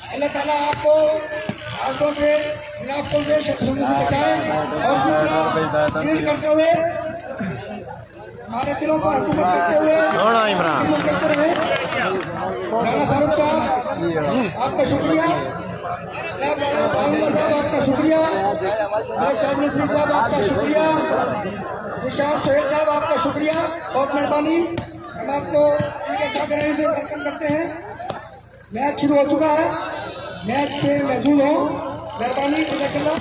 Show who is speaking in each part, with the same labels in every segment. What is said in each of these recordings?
Speaker 1: अल्लाह ताला आपको हासदों से, मुनाफिकों से, शत्रुओं से बचाए और इसी तरह लीड करते हुए हमारे दिलों पर हुकूमत करते हुए करते रहे। राणा फारूक साहब आपका शुक्रिया, साहब आपका शुक्रिया, शाहिद नसरी साहब आपका शुक्रिया, निशान सोहेल साहब आपका शुक्रिया, बहुत मेहरबानी। हम आपको इनके गहराई से वेलकम करते हैं। मैच शुरू हो चुका है, मैच से मौजूद हो, मेहरबानी जज़ाकल्लाह।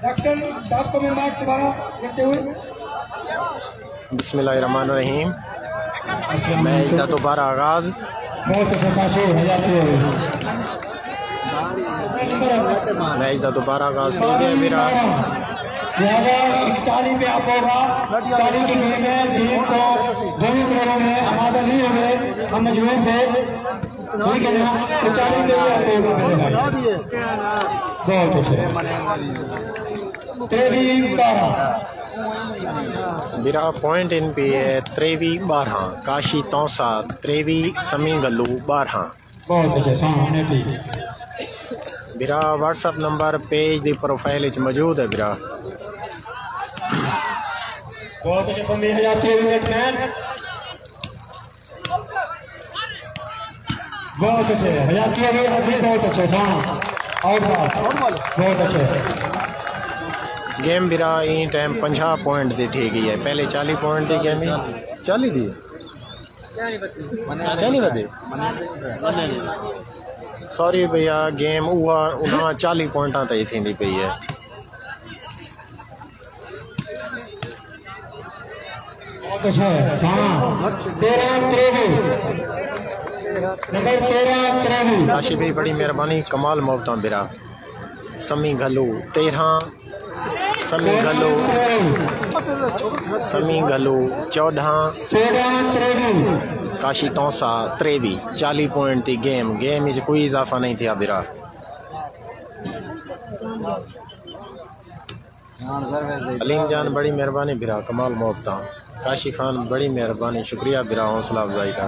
Speaker 1: डॉक्टर साहब को मैं माइक दोबारा देते हुए।
Speaker 2: बिस्मिल्लाहिर्रहमानिर्रहीम। मैच का दोबारा आगाज। मैच का दोबारा आगाज ठीक है मेरा।
Speaker 1: 41 पे आप होगा 40 की गेम है। गेम को दोनों प्लेयरों में आमादा नहीं हुए, हम मजबूर थे, ठीक है ना। तो 40 पे आप होगा मेरे भाई। बहुत अच्छे 23-12
Speaker 2: मेरा पॉइंट इन पे है 23-12। काशी तौसा 23, समी गल्लू 12।
Speaker 1: बहुत अच्छे सामने ठीक।
Speaker 2: मेरा व्हाट्सअप नंबर पेज दी प्रोफाइल च मौजूद है मेरा।
Speaker 1: बहुत अच्छे संदेश जाते हैं मैन। बहुत अच्छे हजाती है अभी, बहुत अच्छे और बहुत अच्छे।
Speaker 2: गेम मेरा इन टाइम 50 पॉइंट दी थी गई है। पहले 40 पॉइंट दी गेम 40 दी 40 सॉरी भैया, गेम उन्हें 40 पॉइंटा तई थी पई है। काशी भाई बड़ी मेहरबानी, कमाल मोहब्बत मेरा। समी घलू 13, समी घलू 14, काशी तौसा 23। 40 पॉइंट थी गेम कोई इजाफा नहीं था मेरा। अलीम जान बड़ी मेहरबानी बिरा, कमाल मोहब्बत। काशी खान बड़ी मेहरबानी, शुक्रिया बिरा हौसला अफजाई का।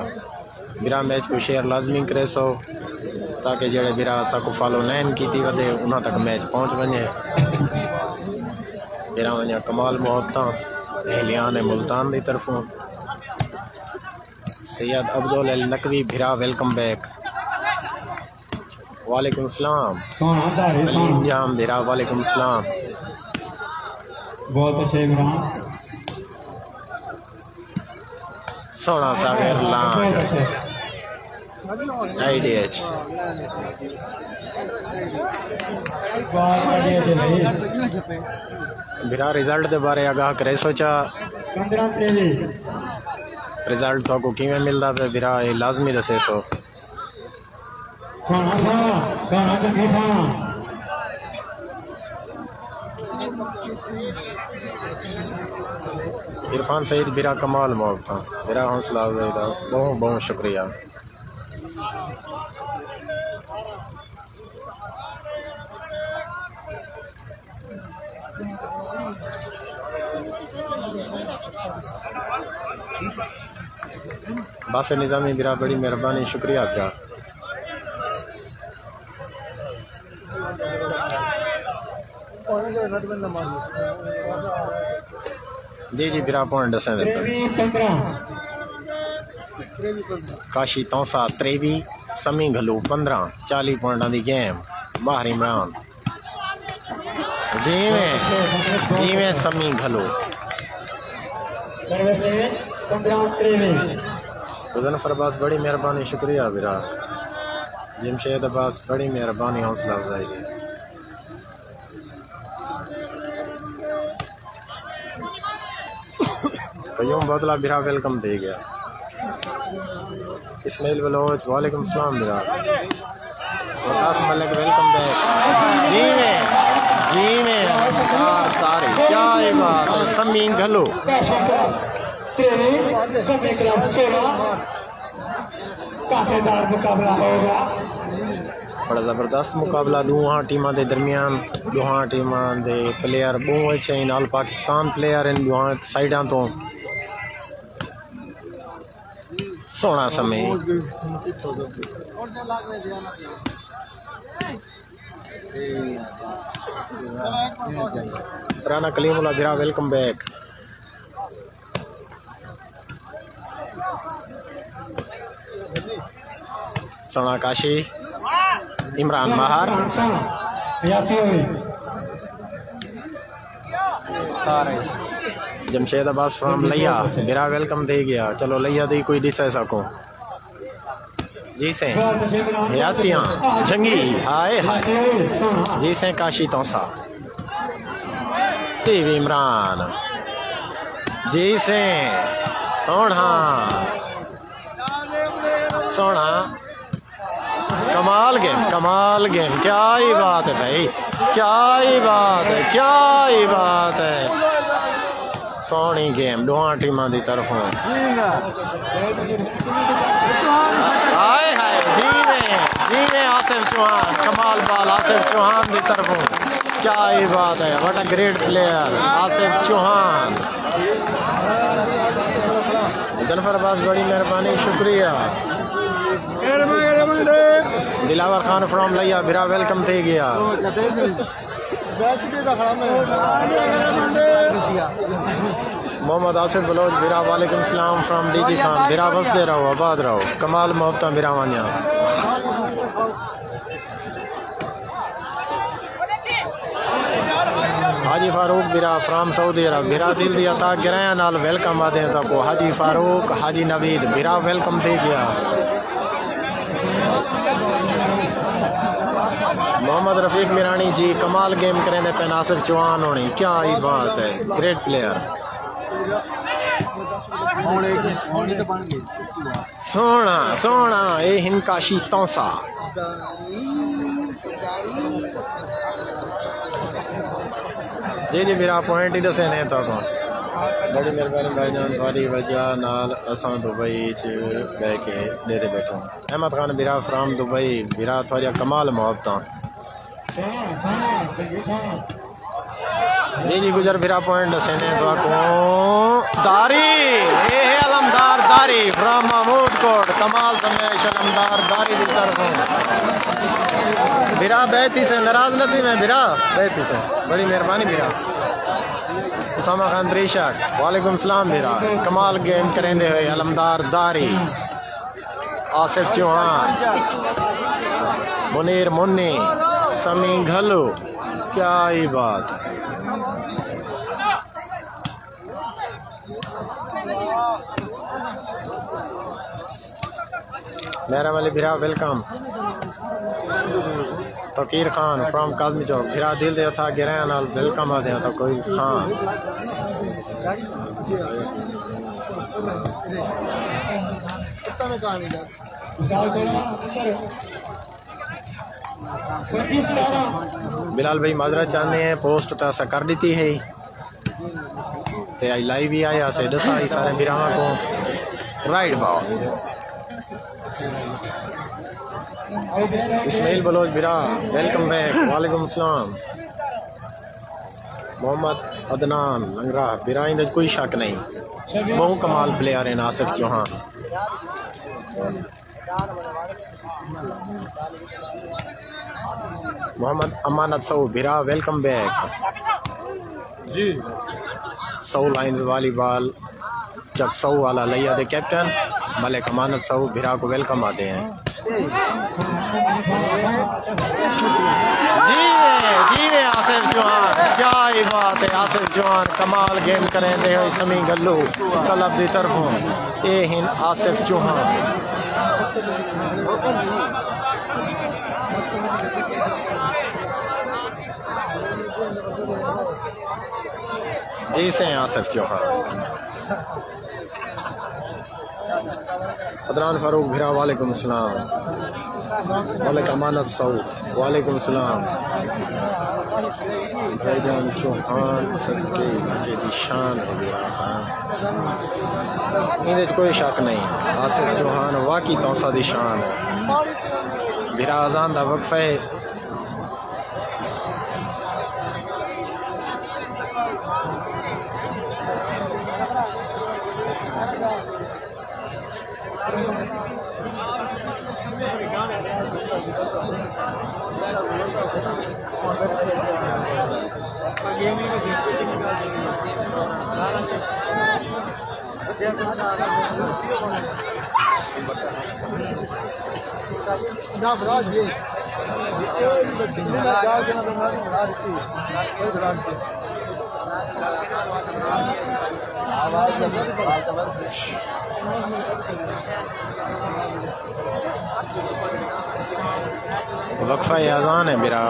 Speaker 2: बिरा मैच को शेयर लाजमी करे सो ताकि जेड़े बिरा असा को फॉलो लाइन की वे उन्होंने तक मैच पहुँच वने। बिरा वजह कमाल मोहब्बत एहलियान मुल्तान की तरफों। सैयद अब्दुल अल नकवी बिरा वेलकम बैक। वालेकुम सलाम अलीम जाम बिरा, वालेकुम सलाम।
Speaker 1: बहुत अच्छे इमरान,
Speaker 2: सोना सागर लांग IDH बिरा रिजल्ट के बारे आगाह करे सोचा। रिजल्ट तो किमें मिलता पे बिरा ये लाजमी दसे सो। इरफान सईद बिरा कमाल मोहब्बत बिरा हौसला बहुत बहुत शुक्रिया। बास निज़ामी बिरा बड़ी मेहरबानी, शुक्रिया बिरा। जी जी बिरा पॉइंट दसें काशी तौसा 23, समी घलू 15। 40 पॉइंटा की गेम। बाहर इमरान जीवें समी घलू। मुजफ्फर अब्बास बड़ी मेहरबानी, शुक्रिया बिरा। जमशेद अब्बास बड़ी मेहरबानी, हौसला अफजाई। कयूम बोतला बिरा वेलकम दे गया। इस्माइल बलोच वालेकुम सलाम बिरा। Waqas Malik welcome back. जी में तारे क्या बात है। समी घलो
Speaker 1: मुकाबला होगा,
Speaker 2: बड़ा जबरदस्त मुकाबला दोहां टीमां दे दरमियान। दोहां टीमां दे प्लेयर बहुत अच्छे हैं, ऑल पाकिस्तान प्लेयर इन दोहां साइडां तो। सोना समय राना कलीमुल्ला बिरा वेलकम बैक। सोना काशी इमरान महार जमशेद अब्बास फ्रॉम लिया बिरा वेलकम दे गया। चलो लिया दी कोई डिस सको जी से यातियाँ जंगी हाय हाय जी से काशी तौसा टीवी इमरान जी से सोना सोना कमाल गेम क्या ही बात है भाई, क्या ही बात है, क्या ही बात है। सोनी गेम दोहां टीमां दी तरफों हाय हाय जीवे आसिफ चौहान कमाल बाल आसिफ चौहान दी तरफों क्या ही बात है। What a great player Asif Chauhan. जलफर अब्बास बड़ी मेहरबानी शुक्रिया। दिलावर खान फ्रॉम लिया बिरा वेलकम दे गया। मोहम्मद आसिफ बलोच बिरा वालेकुम सलाम फ्रॉम डीजी खान बिरा बस दे रहो आबाद रहो कमाल मोहब्बत बिरा वानिया। हाजी फारूक बिरा फ्रॉम सऊदी अरब बिरा दिल दिया था गिराया नाल वेलकम आदे तक हाजी फारूक हाजी नवीद बिरा वेलकम दे गया। मोहम्मद रफीक मिरानी जी कमाल गेम करें पे नासिर चौहान होनी क्या ही बात है, ग्रेट प्लेयर। सोना सोना ए हिनकाशी तौसा जी जी मेरा पॉइंट ही दसे ने तो बड़ी मेहरबानी भाईजान थोड़ी वजह नाल असां दुबई च बह के दे बैठो। अहमद खान बिरा फ्राम दुबई बिरा थोड़ा कमाल मोहब्बत जी जी गुजर बिरा पॉइंट दसे ने तो दारी ये है अलमदार दारी फ्राम महमूद कोट कमाल समेश अलमदार दारी की तरफ बिरा बैठी से नाराज नहीं मैं बिरा बैठी से बड़ी मेहरबानी बिरा। उसामा खान त्रिशक वालेकुम सलाम बिरा कमाल गेम करेंदे हुए अलमदार दारी आसिफ चौहान मुनीर मुन्नी समी घलू क्या ही बात है। मेरा वाली बिरा वेलकम। तकीर खान फ्रॉम काजमी चौक बिरा दिल दिया था गिराया नाल वेलकम आ दिया था कोई खान। बिलाल भाई माजरा चाहते हैं पोस्ट तो ऐसा कर दी है ते आई लाइव भी आया से दसा ही सारे बिरावा को राइट बाल। इस्माइल बलोच बिरा वेलकम बैक वालेकुम सलाम। मोहम्मद अदनान लंगरा बिरा इंद कोई शक नहीं बहु कमाल प्लेयर है आसिफ चौहान। मोहम्मद अमानत सऊ बिरा वेलकम बैक जी। सऊ लाइन्स वॉलीबॉल चक सऊ वाला लिया दे कैप्टन मलिक अमानत सऊ बिरा को वेलकम आते हैं। जी आसिफ चौहान क्या ही बात है। आसिफ चौहान कमाल गेम करें दे समी गल्लू क्लब की तरफों ये हिन आसिफ चौहान। जी से आसिफ चौहान। अदनान फारूक भिरा वालेकुम सलाम। मलिक अमानत सऊद वालेकुम सलाम। भाईजान चौहान सबके इलाके की शान है बिरा खान इन्हें कोई शक नहीं। आसिफ चौहान वाकई तौसा दी शान है। बिरा अजान दा वक्फा है वक्फा अज़ान है मेरा।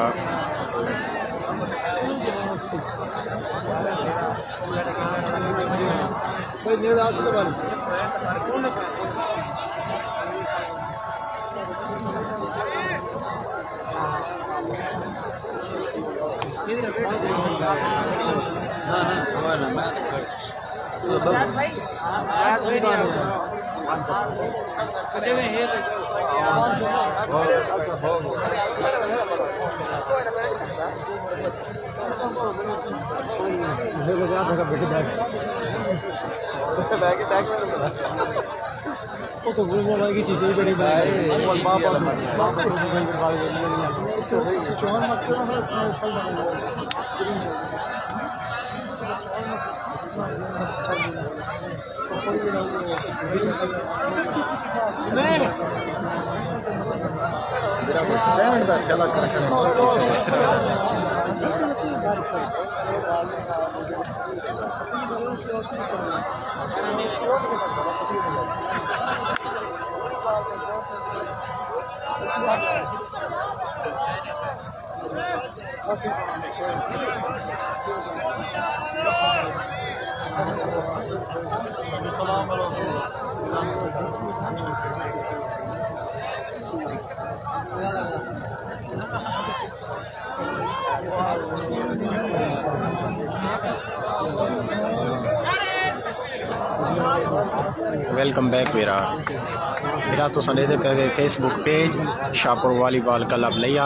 Speaker 2: वेलकम बैक मेरा तो संडे पे Facebook page Shahpur volleyball club लिया।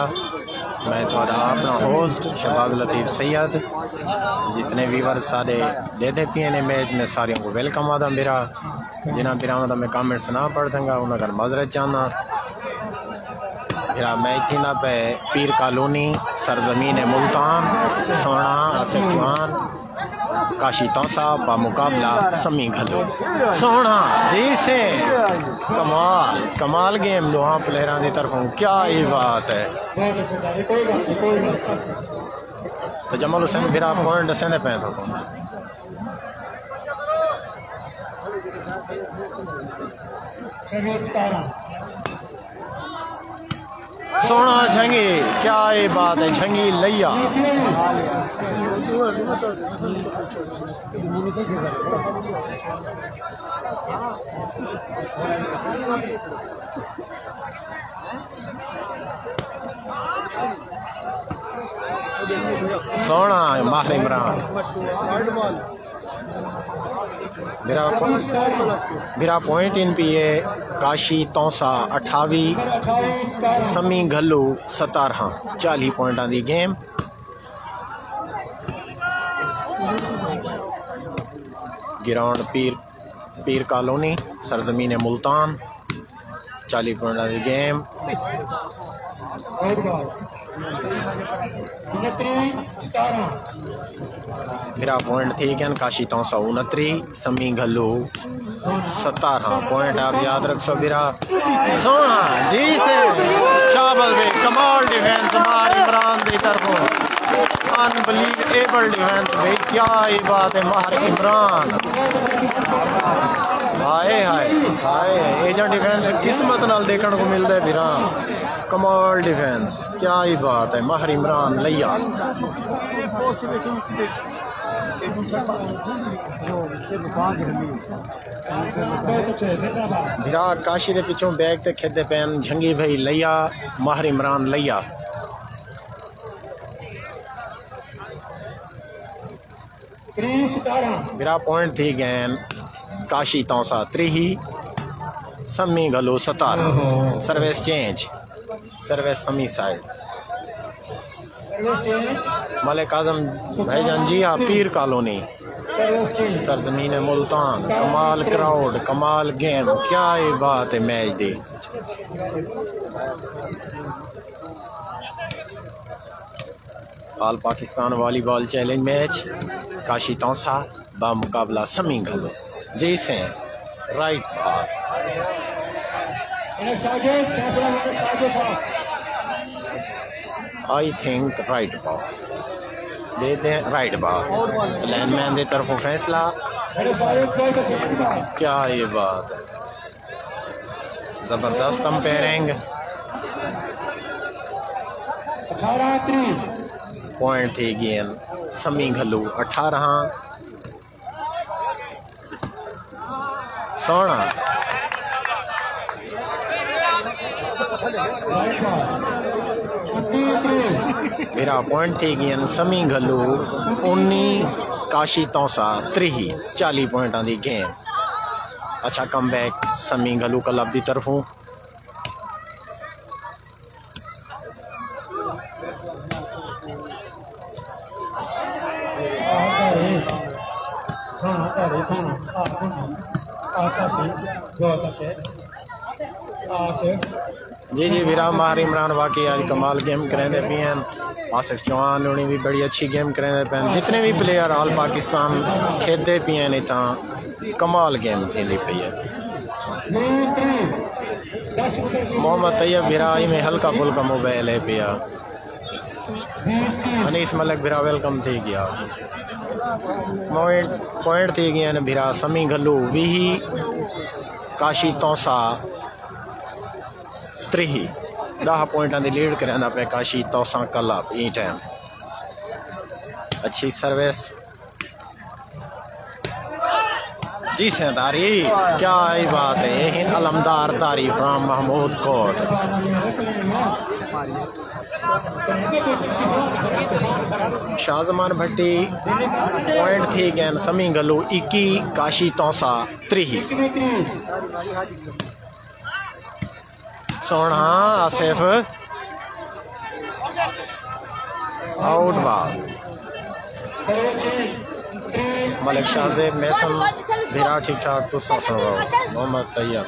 Speaker 2: मैं थोड़ा अपना होस्ट शहबाज लतीफ़ सैयद। जितने व्यूवर सारे देते पिए ने मैच में सारे को वेलकम आदा मेरा। जिन्हें बिरा मैं कमेंट्स ना पढ़ संगा उन्हें माजरत चाहना। मेरा मैच थी ना पे पीर कॉलोनी सरजमीन मुल्तान सोना आसिफ चौहान काशी तौसा बा मुकाबला समी घलो सोना जी से कमाल गेम लोहा प्लेयरों की तरफों। क्या ये बात है। तो जमाल हुसैन फिर आप पॉइंट दसेंदे पे तो सोना झंगी। क्या ये बात है। झंगी लैया सोना माहिर इमरान। मेरा पॉइंट इन पी है काशी तौसा 28 समी घल्लू 17 40 पॉइंटा दी गेम। ग्राउंड पीर कॉलोनी सरजमीन मुल्तान 40 पॉइंटा दी गेम। मेरा पॉइंट थी क्या काशी 329 समी घल्लू 17 पॉइंट आप याद रख सो। मेरा सोना जी से शाबाश भाई कमाल डिफेंस मार इमरान की तरफों। अनबिलीवेबल डिफेंस भाई। क्या ये बात है। मार इमरान हाय हाय हाय। एजेंट डिफेंस किस्मत नाल देखने को मिलता है बिरा। कमाल डिफेंस। क्या ही बात है। माहिर इमरान लैया। विराट काशी के पिछों बैग ते खेदे पैन झंगी भाई लैया माहिर इमरान लैया। मेरा पॉइंट थी गैन काशी तौसा 3 समी घलो 17 सर्विस चेंज सर्विस समी साइड मलिक आजम भाईजान जी हाँ पीर कॉलोनी सरजमीन मुल्तान। कमाल क्राउड कमाल गेम। क्या ये बात है मैच दी। All Pakistan volleyball challenge match काशी तौसा बामुकाबला समी घलो जी से right ball I think right ball दे दें राइट बॉल लाइनमैन की तरफों फैसला क्या ये बात है जबरदस्त अंपायरिंग पॉइंट थी गेंद समी घलू 18 सोना मेरा पॉइंट थी गेंद समी घलू 19 काशी तौसा 3 40 पॉइंटा की गेंद अच्छा कम बैक समी घलू क्लब की तरफों जी जी विराम मार इमरान वाकई आज कमाल गेम करेंदे पे हैं आसिफ चौहान उन्हें भी बड़ी अच्छी गेम करेंदे पे हैं जितने भी प्लेयर ऑल पाकिस्तान खेलते पे हैं इतना कमाल गेम थी पई है मोहम्मद तैयब बिराई में हल्का फुल्का मोबाइल है पिया अनीस मलिक बिरा वेलकम थी गया पॉइंट थी गया ने बिरा समी घलू 20 काशी तौसा 3 10 पॉइंटा की लीड करेंदा पे काशी तौसा क्लब ई टाइम अच्छी सर्विस जी सरदारी क्या ही बात है हिंद अलमदार तारीफ फ्राम महमूद कोट शाहजमान भट्टी पॉइंट थी गेंद समी घलू 21 काशी तौसा 3 सोना आसिफ आउट बॉल मलिक शाहजेब मैसन विराट ठीक ठाक तो सुनो मोहम्मद तैयब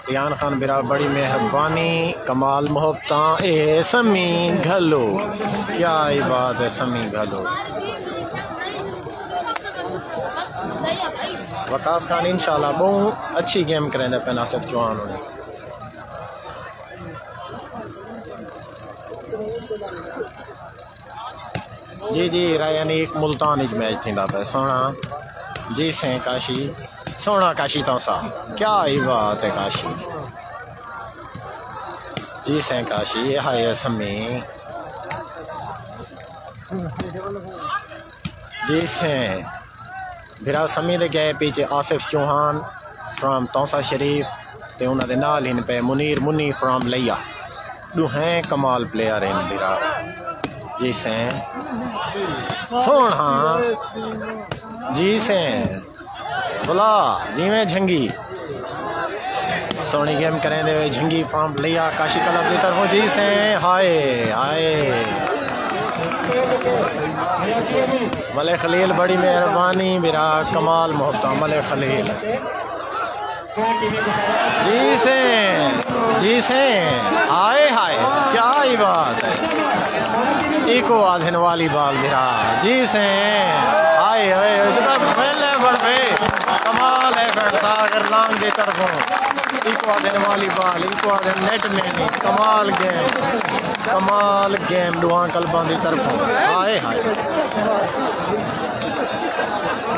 Speaker 2: रियान खान बिरा बड़ी मेहरबानी कमाल मोहब्बत ए समी घलो क्या ही बात है समी घलो वकास खान इंशाल्लाह बहुत अच्छी गेम करेंगे पे आसिफ चौहान उन्हें जी जी रायनी एक मुल्तान मैच थी पे सोना जी से काशी सोना काशी तौसा क्या ही बात है काशी जी से काशी हाय समी जी से बिरा समी दे गए पीछे आसिफ चौहान फ्राम तौसा शरीफ ते उन्होंने नाल इन पे मुनीर मुन्नी फ्राम लिया दुहें कमाल प्लेयर इन बिरा जी से सोना जी से बुला जिमें झंगी सोनी गेम करें दे झंगी फ्राम लिया काशी क्लब की तरफ जी से हाय हाय मले खलील बड़ी मेहरबानी मेरा कमाल मोहब्बत मले खलील जी से हाय हाय क्या ही बात है इको आधन वाली बाल मेरा जी से हाय हाय पहले बढ़े कमाल है बैठता अगर लांग दे तरफों इको आधन वाली बाल इको आधन नेट में नहीं कमाल गेम दुआ कल्बा की तरफों हाय हाय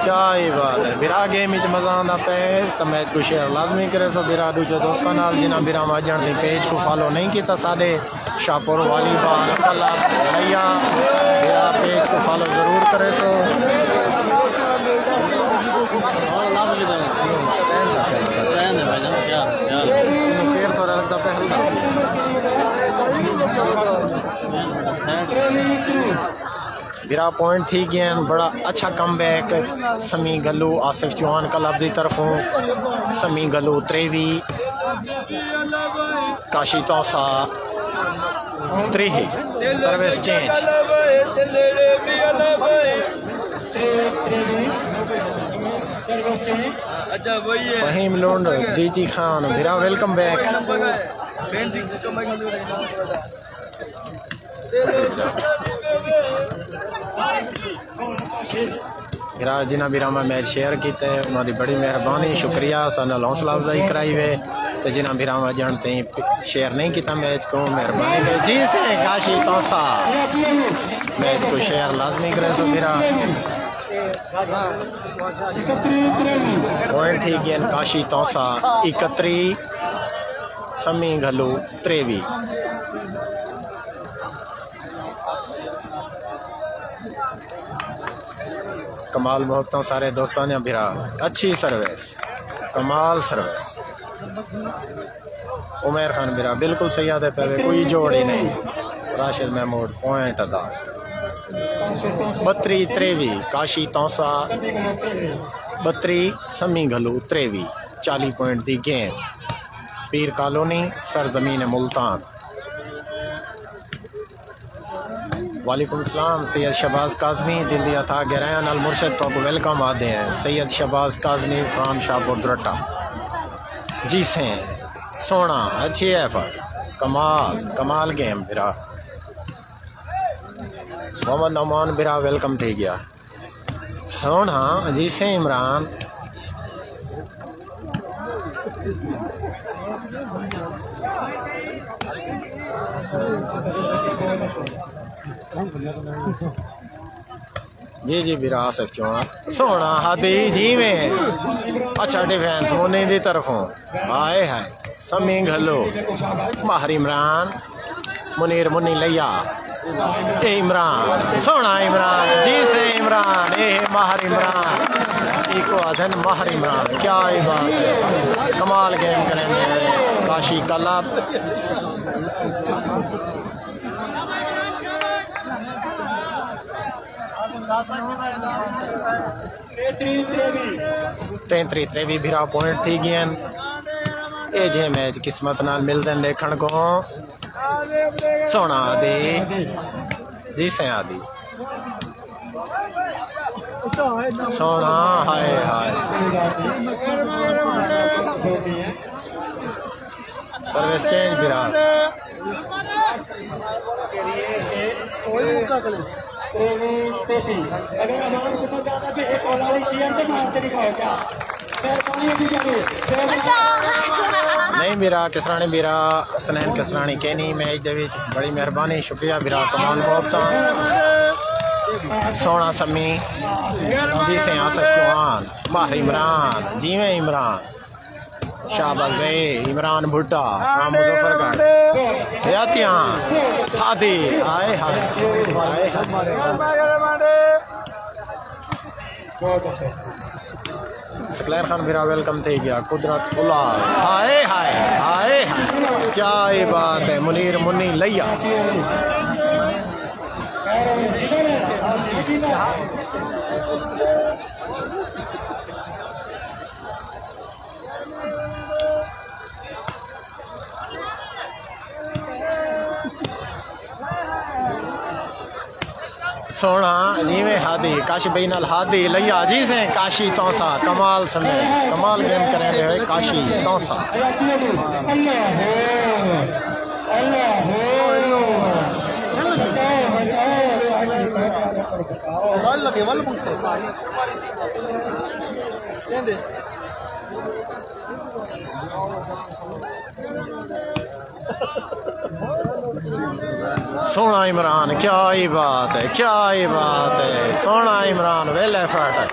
Speaker 2: क्या ही बात है बिरा गेम मज़ा आता पे तो मैच को शेयर लाजमी करे सो बिरा दूसरे दोस्तों नाल जिन्हें बिरा माजन के पेज को फॉलो नहीं किया साढ़े शाहपुर वॉलीबॉल क्लब भैया बिरा पेज को फॉलो जरूर करे सो पैर पर लगता पहल बिरा पॉइंट थी गए बड़ा अच्छा कम बैक समी गलू आसिफ चौहान क्लब की तरफों समी गलू त्रेवी काशी तौसा त्रेही सर्विस चेंज फहीम लोंड डीजी खान बिरा वेलकम बैक बिरा जिन्हें बिरा में मैच शेयर किया उन्होंने बड़ी मेहरबानी शुक्रिया सानू हौसला अफजाई कराई वे तो जिन्हें बिरा में जानते शेयर नहीं किया मैच को मेहरबानी वे जी से काशी तौसा मैच को शेयर लाजमी करे सो बिरा पॉइंट थी गए काशी तौसा 31 समी घलू त्रेवी कमाल मोहब्बतों सारे दोस्तों ने बिरा अच्छी सर्विस कमाल सर्विस उमेर खान बिरा बिल्कुल सही आते पे कोई जोड़ ही नहीं राशिद महमूद पॉइंट अदा 32 त्रेवी काशी तौसा 32 समी घलू त्रेवी 40 पॉइंट दी गेम पीर कॉलोनी सरजमीन मुल्तान वालेकुम सलाम सैयद शहबाज काजमी दिल दिया था गहराया नाल मुर्शद तो वेलकम आते हैं सैयद शहबाज काजमी फ्राम शाहपुर दुरट्टा जी से सोना अच्छी एफर्ट कमाल कमाल गेम बिरा मोहम्मद नौमान बिरा वेलकम थी गया सोना जी से इमरान जी जी बिरा सकते हो सोना हाथी जी में अच्छा डिफेंस मुन्नी की तरफों आए है समी घलो माहर इमरान मुनीर मुन्नी लिया इमरान सोना इमरान जी से इमरान ए माहर इमरान इको आधन माहर इमरान क्या ही बात है कमाल गेम करेंगे काशी क्लब तैंतरी त्रेवी बिरा पॉइंट थी गए ये जे मैच किस्मत नाल मिलते देखने को सोना आदि जी से आदि सोना हाय हाय सर्विस चेंज बिरा नहीं बिरा किसरानी बिरा सनैन किसरानी कहनी मैच दे विच बड़ी मेहरबानी शुक्रिया बिरा तमाम मोहब्बत सोना समी जी से आसिफ चौहान माहर इमरान जीवे इमरान शाहबाज भाई इमरान भुट्टा राम मुजफ्फरगढ़ यातियां हादी आए हाय आए सकलैर खान बिरा वेलकम थे गया कुदरत उला हाय हाय हाय हाय क्या ये बात है मुनीर मुन्नी लिया सोना जीवे हादी काशी बेनल हादी लिया जी से काशी तौसा कमाल समय कमाल गेम करेंगे हुए काशी तौसा सोना इमरान क्या ही बात है क्या ही बात है सोना इमरान वेल एफर्ट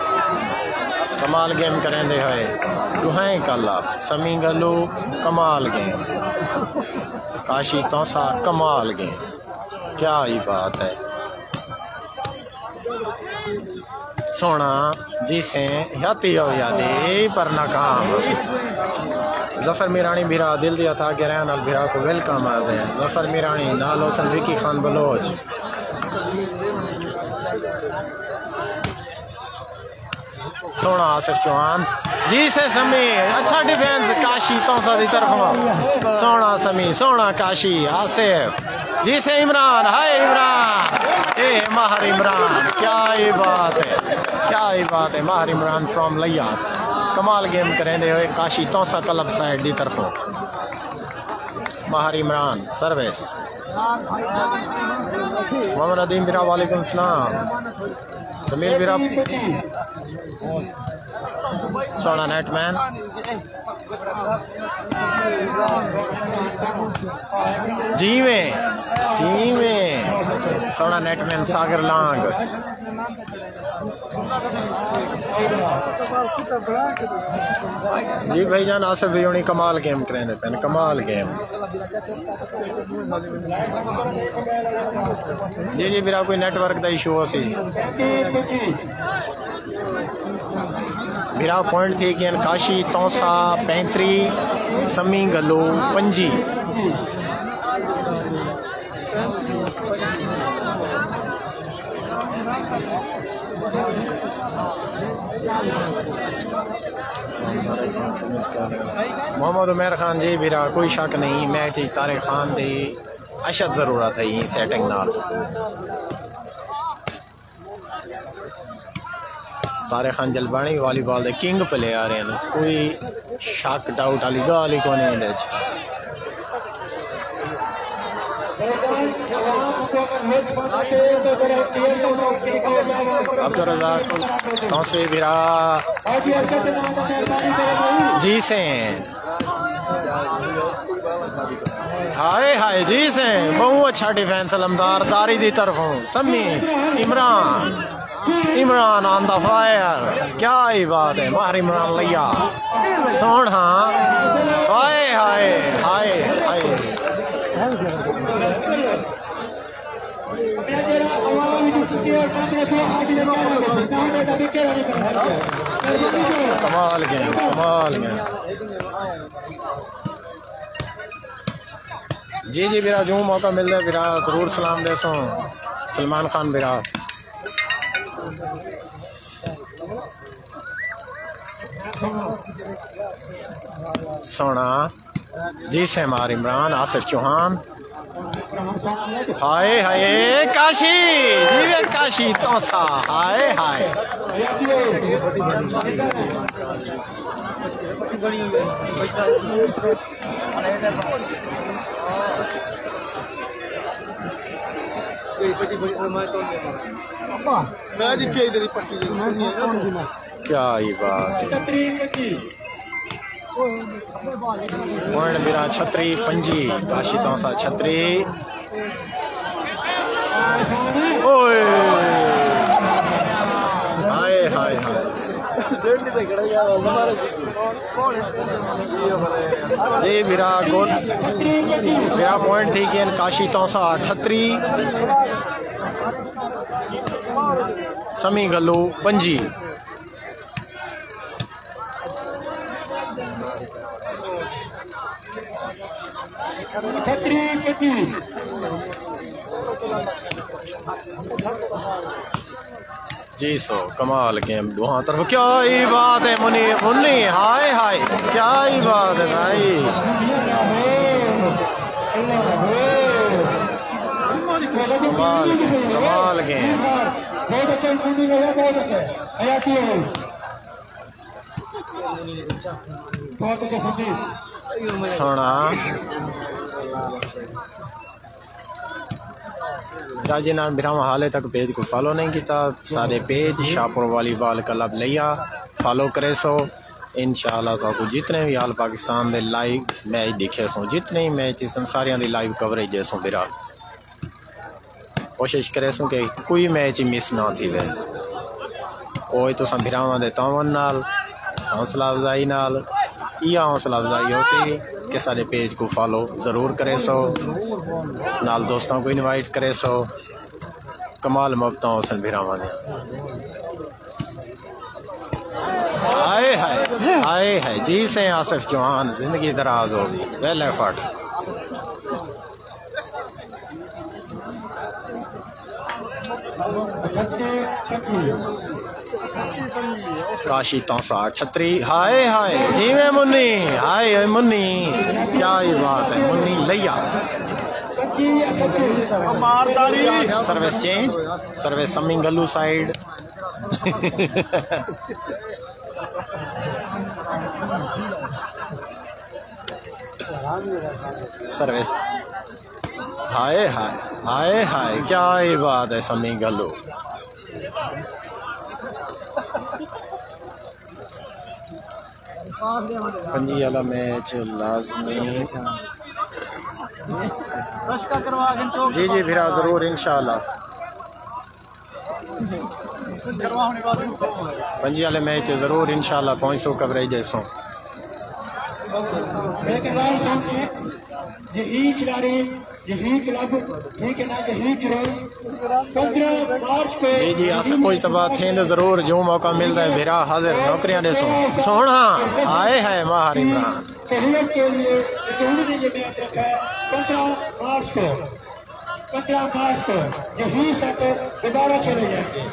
Speaker 2: कमाल गेम करेंगे हुए दुहाई कला समी गलू कमाल गेम काशी तौसा कमाल गेम क्या ही बात है सोना जी से याती हो यादी पर नाकाम जफर मीरानी बिरा दिल दिया था गहराया नाल बिरा को वेलकम आते हैं जफर मीरानी नाल होसन विकी खान बलोच सोना आसिफ चौहान जी से समी अच्छा डिफेंस काशी तौसा की तरफ सोना समी सोना काशी आसिफ जी से इमरान हाय इमरान ए माहर इमरान क्या ही बात है क्या ही बात है माहर इमरान फ्रॉम लिया कमाल गेम करेंदे हुए काशी तौसा क्लब साइड की तरफों माहर इमरान सर्विस मोहम्मद अदीम बिरा वालेकुम सलाम जमील बिरा सोना नेटमैन जीवे जीवे सोना नेटमैन सागर लांग जी भाईजान आसिफ भी उन्हीं कमाल गेम करेंगे पेन कमाल गेम जी जी मेरा कोई नेटवर्क का इशू हो सी मेरा पॉइंट थी कि काशी तौसा 35 समी गलो 5 मोहम्मद उमर खान जी बिरा कोई शक नहीं मैच तारिक खान की अशद जरूरत है सेटिंग नाल तारिक खान जलबानी वॉलीबॉल के किंग प्लेयर हैं कोई शक डाउट वाली गाल ही कोई नहीं अब्दुल रज़ाक तौसे बिरा जी से हाय हाय जी से बहुत अच्छा डिफेंस अलमदार दारी की तरफों समी Imran Imran on the fire क्या ही बात है माहर इमरान लिया सोना हाय हाय हाय हाय कमाल गेम कमाल गेम जी जी बिरा जो मौका मिल रहा बिरा जरूर सलाम दे सो सलमान खान बिरा सोना जी से मार इमरान आसिफ चौहान हाय हाय काशी जीवे काशी तौसा हाय हाय क्या ही बात पॉइंट मेरा छतरी 5 काशी तौसा छतरी ओए हाय हाय हाय जी मेरा गोल मेरा पॉइंट थी कि काशी तौसा 38 समी गलो 5 जी सो कमाल गेम दोनों तरफ क्या ही बात है मुन्नी मुन्नी हाय हाय क्या ही बात है भाई कमाल गेम कमाल गेम सोना जिन्हें बिराम हाले तक पेज को फॉलो नहीं किया सारे पेज शाहपुर वॉलीबॉल क्लब लिया फॉलो करे सो इंशाल्लाह तो जितने भी हाल पाकिस्तान दे लाइव मैच दिखे सो जितने ही मैच सारिया की लाइव कवरेज दे सो बिरा कोशिश करे सो कि कोई मैच मिस ना थी वे वो तो बिरावां दे तावन नाल हौसला अफजाई नाल यह हौसला अफजाई हो सी कि सारे पेज को फॉलो ज़रूर करे सो नाल दोस्तों को इनवाइट करे सो कमाल मुफ्त सन बिरावां ने हाय हाय हाय हाय जी से आसिफ चौहान जिंदगी दराज होगी वेल एफर्ट काशी तौसा 38 हाय हाय जी में मुन्नी हाय मुन्नी क्या ही बात है मुन्नी लैया सर्विस चेंज सर्विस समिंग गल्लू side service hi hi hi hi क्या ही बात है समी गल्लू पंजी वाला मैच लाजमी जी जी फिर जरूर इंशाल्लाह पंजी वाले मैच जरूर इंशाल्लाह पहुंचो कवरेज जैसो
Speaker 1: यही खिलाड़ी यही क्लब ठीक है ना यही गिरोह 15 मार्च को
Speaker 2: जी जी आसे कोई तबाह थे जरूर जो मौका मिलता है मेरा हाजिर नौकरियां दे सो सोना आए है माहर इमरान
Speaker 1: सहूलियत के लिए ये मैच रखा है 15 मार्च को यही सब दोबारा चले जाएंगे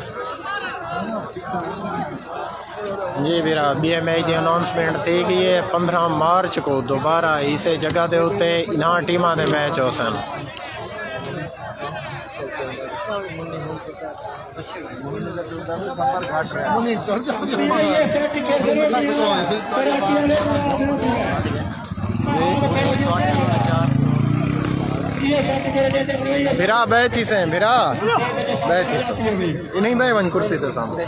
Speaker 2: जी मेरा BMI की अनाउंसमेंट थी कि ये 15 मार्च को दोबारा इस जगह के उत्ते इन्हां टीमां दे मैच हो सन बिरा बैठी से बिरा बैठी से नहीं भाई वन कुर्सी तो सामने